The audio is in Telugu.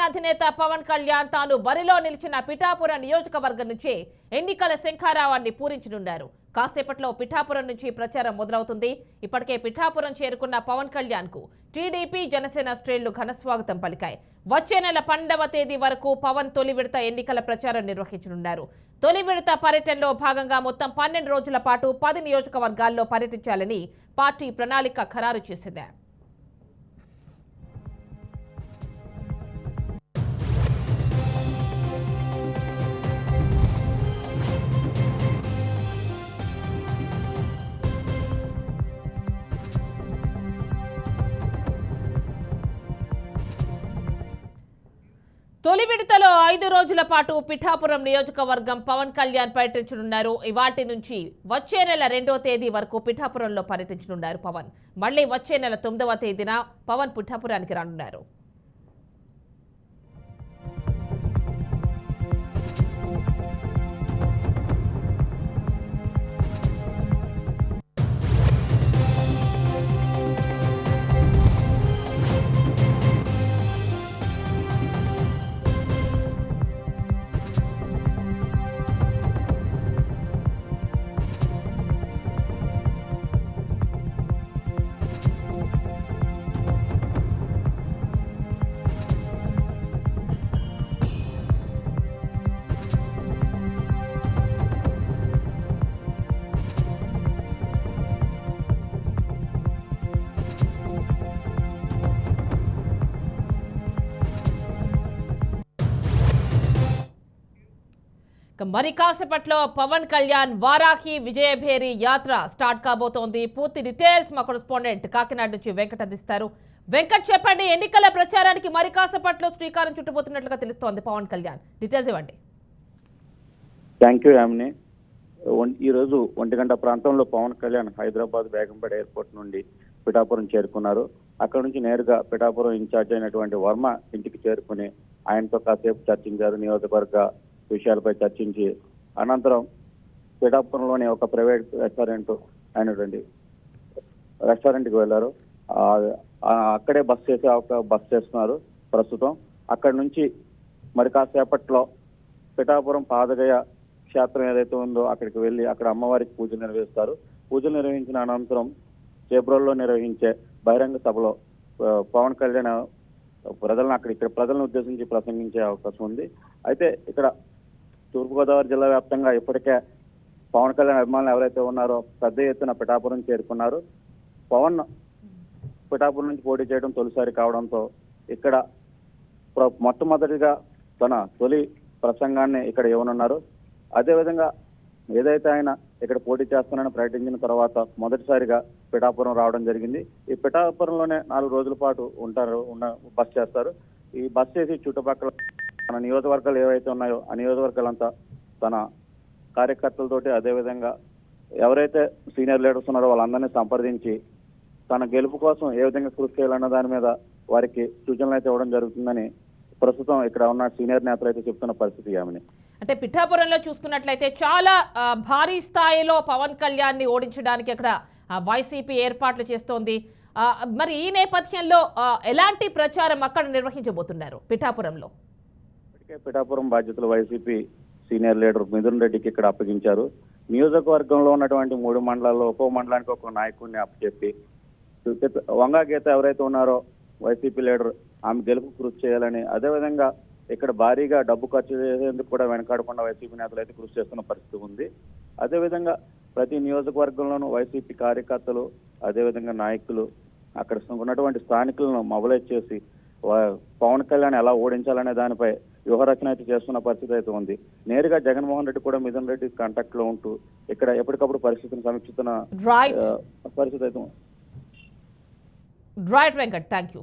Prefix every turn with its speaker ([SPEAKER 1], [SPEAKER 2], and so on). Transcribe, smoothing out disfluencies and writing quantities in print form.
[SPEAKER 1] అధినేత పవన్ కళ్యాణ్ తాను బరిలో నిలిచిన పిఠాపురం నియోజకవర్గం నుంచి ఎన్నికల శంఖారావాన్ని పూరించనున్నారు. కాసేపట్లో పిఠాపురం నుంచి ప్రచారం మొదలవుతుంది. ఇప్పటికే పిఠాపురం చేరుకున్న పవన్ కళ్యాణ్ కు టీడీపీ జనసేన శ్రేణులు ఘనస్వాగతం పలికాయి. వచ్చే నెల 12వ తేదీ వరకు పవన్ తొలి విడత ఎన్నికల ప్రచారం నిర్వహించనున్నారు. తొలి విడత పర్యటనలో భాగంగా మొత్తం 12 రోజుల పాటు 10 నియోజకవర్గాల్లో పర్యటించాలని పార్టీ ప్రణాళిక ఖరారు చేసింది. తొలి విడతలో 5 రోజుల పాటు పిఠాపురం నియోజకవర్గం పవన్ కళ్యాణ్ పర్యటించనున్నారు. ఇవాటి నుంచి వచ్చే నెల 2వ తేదీ వరకు పిఠాపురంలో పర్యటించనున్నారు పవన్. మళ్లీ వచ్చే నెల 9వ తేదీన పవన్ పిఠాపురానికి రానున్నారు. మరి కాసేపట్లో పవన్ కళ్యాణ్ వారాహి విజయభేరి యాత్ర స్టార్ట్ కాబోతోంది. పూర్తి డీటెయిల్స్ మా కరెస్పాండెంట్ కాకినాడ నుంచి వెంకట్ అందిస్తారు. వెంకట్, చెప్పండి, ఎన్నికల ప్రచారానికి మరి కాసేపట్లో శ్రీకారం చుట్టబోతున్నట్లుగా తెలుస్తోంది పవన్ కళ్యాణ్, డీటెయిల్స్ ఇవ్వండి.
[SPEAKER 2] Thank you Yamini. ఈరోజు 1 గంట ప్రాంతంలో పవన్ కళ్యాణ్ హైదరాబాద్ బేగంపేట ఎయిర్పోర్ట్ నుండి పిఠాపురం చేరుకున్నారు. అక్కడ నుంచి నేరుగా పిఠాపురం ఇన్ఛార్జ్ అయినటువంటి వర్మ ఇంటికి చేరుకుని ఆయనతో కాసేపు చర్చించారు. నియోజకవర్గ విషయాలపై చర్చించి అనంతరం పిఠాపురంలోని ఒక ప్రైవేట్ అయినటువంటి రెస్టారెంట్కి వెళ్లారు. అక్కడే బస్ చేస్తున్నారు ప్రస్తుతం. అక్కడి నుంచి మరి కాసేపట్లో పిఠాపురం పాదగయ క్షేత్రం ఏదైతే ఉందో అక్కడికి వెళ్ళి అక్కడ అమ్మవారికి పూజలు నిర్వహిస్తారు. పూజలు నిర్వహించిన అనంతరం చేబ్రోల్లో నిర్వహించే బహిరంగ సభలో పవన్ కళ్యాణ్ ఇక్కడ ప్రజలను ఉద్దేశించి ప్రసంగించే అవకాశం ఉంది. అయితే ఇక్కడ తూర్పుగోదావరి జిల్లా వ్యాప్తంగా ఇప్పటికే పవన్ కళ్యాణ్ అభిమానులు ఎవరైతే ఉన్నారో పెద్ద ఎత్తున పిఠాపురం చేరుకున్నారు. పవన్ పిఠాపురం నుంచి పోటీ చేయడం తొలిసారి కావడంతో ఇక్కడ మొట్టమొదటిగా తన తొలి ప్రసంగాన్ని ఇక్కడ ఇవ్వనున్నారు. అదేవిధంగా ఏదైతే ఆయన ఇక్కడ పోటీ చేస్తానని ప్రకటించిన తర్వాత మొదటిసారిగా పిఠాపురం రావడం జరిగింది. ఈ పిఠాపురంలోనే 4 రోజుల పాటు బస్ చేస్తారు. ఈ బస్ చేసి చుట్టుపక్కల తన నియోజకవర్గాలు ఏవైతే ఉన్నాయో ఆ నియోజకవర్గాలంతా తన కార్యకర్తలతోటి అదేవిధంగా ఎవరైతే సీనియర్ లీడర్స్ ఉన్నారో వాళ్ళందరినీ సంప్రదించి తన గెలుపు కోసం ఏ విధంగా కృషి చేయాలన్న దాని మీద వారికి సూచనలు అయితే ఇవ్వడం జరుగుతుందని ప్రస్తుతం ఇక్కడ ఉన్న సీనియర్ నేతలు అయితే చెప్తున్న పరిస్థితి. ఆమెని
[SPEAKER 1] అంటే పిఠాపురంలో చూసుకున్నట్లయితే చాలా భారీ స్థాయిలో పవన్ కళ్యాణ్ ని ఓడించడానికి అక్కడ వైసీపీ ఏర్పాట్లు చేస్తోంది. మరి ఈ నేపథ్యంలో ఎలాంటి ప్రచారం అక్కడ నిర్వహించబోతున్నారు పిఠాపురంలో?
[SPEAKER 2] పిఠాపురం బాధ్యతలు వైసీపీ సీనియర్ లీడర్ మిథున్ రెడ్డికి ఇక్కడ అప్పగించారు. నియోజకవర్గంలో ఉన్నటువంటి 3 మండలాల్లో ఒక్కో మండలానికి ఒక నాయకుడిని అప్పచెప్పి వంగా గీత ఎవరైతే ఉన్నారో వైసీపీ లీడర్ ఆమె గెలుపు కృషి చేయాలని, అదేవిధంగా ఇక్కడ భారీగా డబ్బు ఖర్చు చేసేందుకు కూడా వెనకాడకుండా వైసీపీ నేతలు అయితే కృషి చేస్తున్న పరిస్థితి ఉంది. అదేవిధంగా ప్రతి నియోజకవర్గంలోనూ వైసీపీ కార్యకర్తలు అదేవిధంగా నాయకులు అక్కడ ఉన్నటువంటి స్థానికులను మొబలైజ్ చేసి పవన్ కళ్యాణ్ ఎలా ఓడించాలనే దానిపై వ్యూహరచన అయితే చేస్తున్న పరిస్థితి అయితే ఉంది. నేరుగా జగన్మోహన్ రెడ్డి కూడా మిథున్ రెడ్డి కాంటాక్ట్ లో ఉంటూ ఇక్కడ ఎప్పటికప్పుడు పరిస్థితిని సమీక్షిస్తున్న పరిస్థితి అయితే ఉంది.
[SPEAKER 1] Right Venkat, thank you.